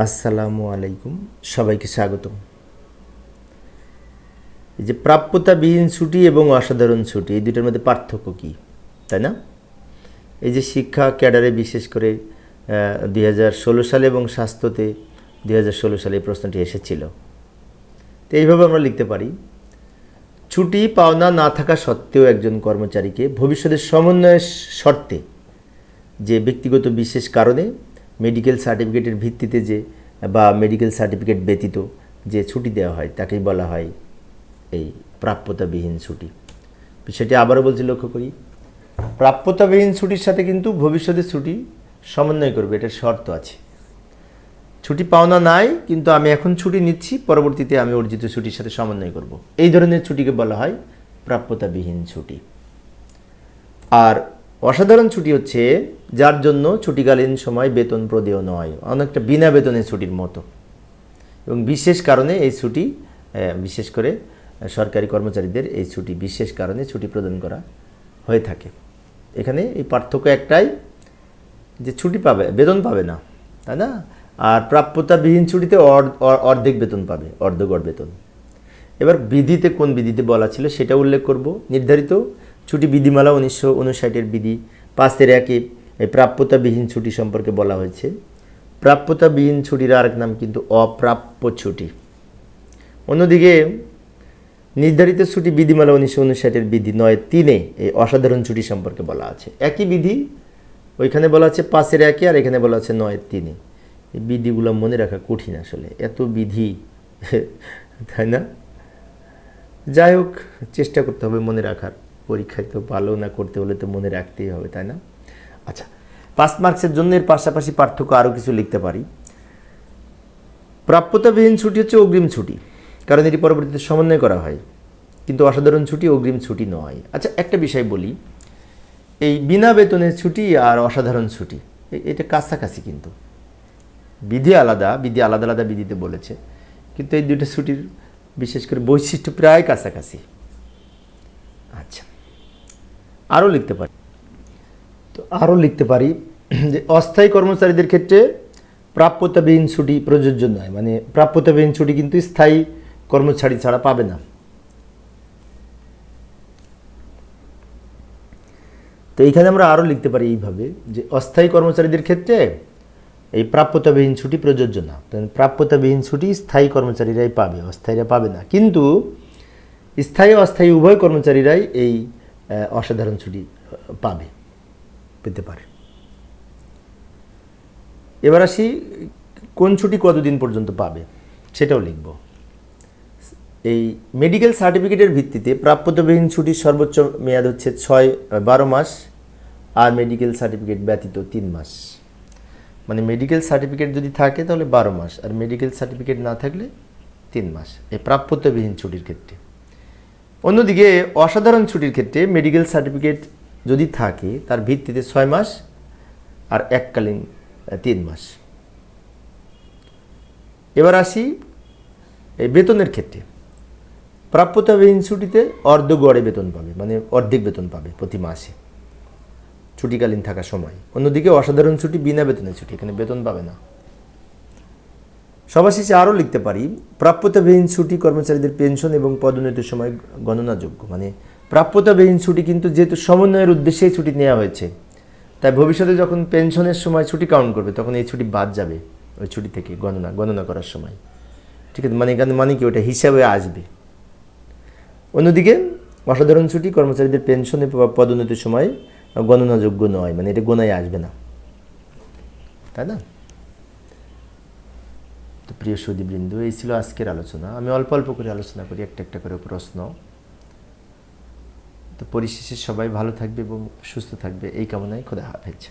আসসালামু আলাইকুম, সবাইকে স্বাগতম। এই যে প্রাপ্যতাবিহীন ছুটি এবং অসাধারণ ছুটি, এই দুটোর মধ্যে পার্থক্য কী, তাই না? এই যে শিক্ষা ক্যাডারে বিশেষ করে 2016 সালে এবং স্বাস্থ্যতে 2016 সালে এই প্রশ্নটি এসেছিল। তো এইভাবে আমরা লিখতে পারি, ছুটি পাওনা না থাকা সত্ত্বেও একজন কর্মচারীকে ভবিষ্যতের সমন্বয়ের শর্তে যে ব্যক্তিগত বিশেষ কারণে মেডিকেল সার্টিফিকেটের ভিত্তিতে যে বা মেডিকেল সার্টিফিকেট ব্যতীত যে ছুটি দেওয়া হয় তাকেই বলা হয় এই প্রাপ্যতাবিহীন ছুটি। বিষয়টি আবারও বলছি, লক্ষ্য করি, প্রাপ্যতাবিহীন ছুটির সাথে কিন্তু ভবিষ্যতের ছুটি সমন্বয় করবে, এটার শর্ত আছে। ছুটি পাওনা নাই, কিন্তু আমি এখন ছুটি নিচ্ছি, পরবর্তীতে আমি অর্জিত ছুটির সাথে সমন্বয় করব, এই ধরনের ছুটিকে বলা হয় প্রাপ্যতাবিহীন ছুটি। আর অসাধারণ ছুটি হচ্ছে যার জন্য ছুটিকালীন সময় বেতন প্রদেয় নয়, অনেকটা বিনা বেতনের ছুটির মতো, এবং বিশেষ কারণে এই ছুটি, বিশেষ করে সরকারি কর্মচারীদের এই ছুটি বিশেষ কারণে ছুটি প্রদান করা হয়ে থাকে। এখানে এই পার্থক্য একটাই, যে ছুটি পাবে, বেতন পাবে না, তাই না? আর প্রাপ্যতাবিহীন ছুটিতে অর্ধেক বেতন পাবে, অর্ধগড় বেতন। এবার বিধিতে, কোন বিধিতে বলা ছিল সেটা উল্লেখ করব। নির্ধারিত ছুটি বিধিমালা 1959-এর বিধি 5-1 এই প্রাপ্যতাবিহীন ছুটি সম্পর্কে বলা হয়েছে। প্রাপ্যতাবিহীন ছুটির আরেক নাম কিন্তু অপ্রাপ্য ছুটি। অন্যদিকে নির্ধারিত ছুটি বিধিমালা 1959-এর বিধি 9-3 এই অসাধারণ ছুটি সম্পর্কে বলা আছে। একই বিধি, ওইখানে বলা আছে 5-1 আর এখানে বলা আছে 9-3। এই বিধিগুলো মনে রাখা কঠিন আসলে, এত বিধি, তাই না? যাই হোক, চেষ্টা করতে হবে মনে রাখার, পরীক্ষায় তো ভালো না করতে হলে তো মনে রাখতেই হবে, তাই না? আচ্ছা, 5 মার্কসের জন্য এর পাশাপাশি পার্থক্য আরও কিছু লিখতে পারি। প্রাপ্যতাবিহীন ছুটি হচ্ছে অগ্রিম ছুটি, কারণ এটি পরবর্তীতে সমন্বয় করা হয়, কিন্তু অসাধারণ ছুটি অগ্রিম ছুটি নয়। আচ্ছা, একটা বিষয় বলি, এই বিনা বেতনের ছুটি আর অসাধারণ ছুটি এটা কাছাকাছি, কিন্তু বিধি আলাদা, বিধি আলাদা আলাদা বিধিতে বলেছে, কিন্তু এই দুটো ছুটির বিশেষ করে বৈশিষ্ট্য প্রায় কাছাকাছি। আচ্ছা, আরও লিখতে পারি, তো আরও লিখতে পারি যে অস্থায়ী কর্মচারীদের ক্ষেত্রে প্রাপ্যতাবিহীন ছুটি প্রযোজ্য নয়, মানে প্রাপ্যতাবিহীন ছুটি কিন্তু স্থায়ী কর্মচারী ছাড়া পাবে না। তো এইখানে আমরা আরও লিখতে পারি এইভাবে, যে অস্থায়ী কর্মচারীদের ক্ষেত্রে এই প্রাপ্যতাবিহীন ছুটি প্রযোজ্য না। প্রাপ্যতাবিহীন ছুটি স্থায়ী কর্মচারীরাই পাবে, অস্থায়ীরা পাবে না। কিন্তু স্থায়ী অস্থায়ী উভয় কর্মচারীরাই এই অসাধারণ ছুটি পাবে, পেতে পারে। এবার আসি, কোন ছুটি কতদিন পর্যন্ত পাবে সেটাও লিখব। এই মেডিকেল সার্টিফিকেটের ভিত্তিতে প্রাপ্যতাবিহীন ছুটির সর্বোচ্চ মেয়াদ হচ্ছে 12 মাস, আর মেডিকেল সার্টিফিকেট ব্যতীত 3 মাস। মানে মেডিকেল সার্টিফিকেট যদি থাকে তাহলে 12 মাস, আর মেডিকেল সার্টিফিকেট না থাকলে 3 মাস, এই প্রাপ্যতাবিহীন ছুটির ক্ষেত্রে। অন্যদিকে অসাধারণ ছুটির ক্ষেত্রে মেডিকেল সার্টিফিকেট যদি থাকে তার ভিত্তিতে 6 মাস, আর এককালীন 3 মাস। এবার আসি এই বেতনের ক্ষেত্রে। প্রাপ্যতাবিহীন ছুটিতে অর্ধগড়ে বেতন পাবে, মানে অর্ধেক বেতন পাবে প্রতি মাসে ছুটিকালীন থাকার সময়। অন্যদিকে অসাধারণ ছুটি বিনা বেতনের ছুটি, এখানে বেতন পাবে না। সবার শেষে আরও লিখতে পারি, প্রাপ্যতাবিহীন ছুটি কর্মচারীদের পেনশন এবং পদোন্নতির সময় গণনাযোগ্য। মানে প্রাপ্যতাবিহীন ছুটি কিন্তু যেহেতু সমন্বয়ের উদ্দেশ্যেই ছুটি নেওয়া হয়েছে, তাই ভবিষ্যতে যখন পেনশনের সময় ছুটি কাউন্ট করবে তখন এই ছুটি বাদ যাবে ওই ছুটি থেকে গণনা করার সময়, ঠিক আছে? মানে এখানে মানে কি, ওটা হিসাবে আসবে। অন্যদিকে অসাধারণ ছুটি কর্মচারীদের পেনশন এবং পদোন্নতির সময় গণনাযোগ্য নয়, মানে এটা গোনায় আসবে না, তাই না? তো প্রিয় সুধীবৃন্দ, এই ছিল আজকের আলোচনা। আমি অল্প অল্প করে আলোচনা করি, একটা একটা করে প্রশ্ন। তো পরিশেষে সবাই ভালো থাকবে এবং সুস্থ থাকবে এই কামনায়, খোদা হাফেজ।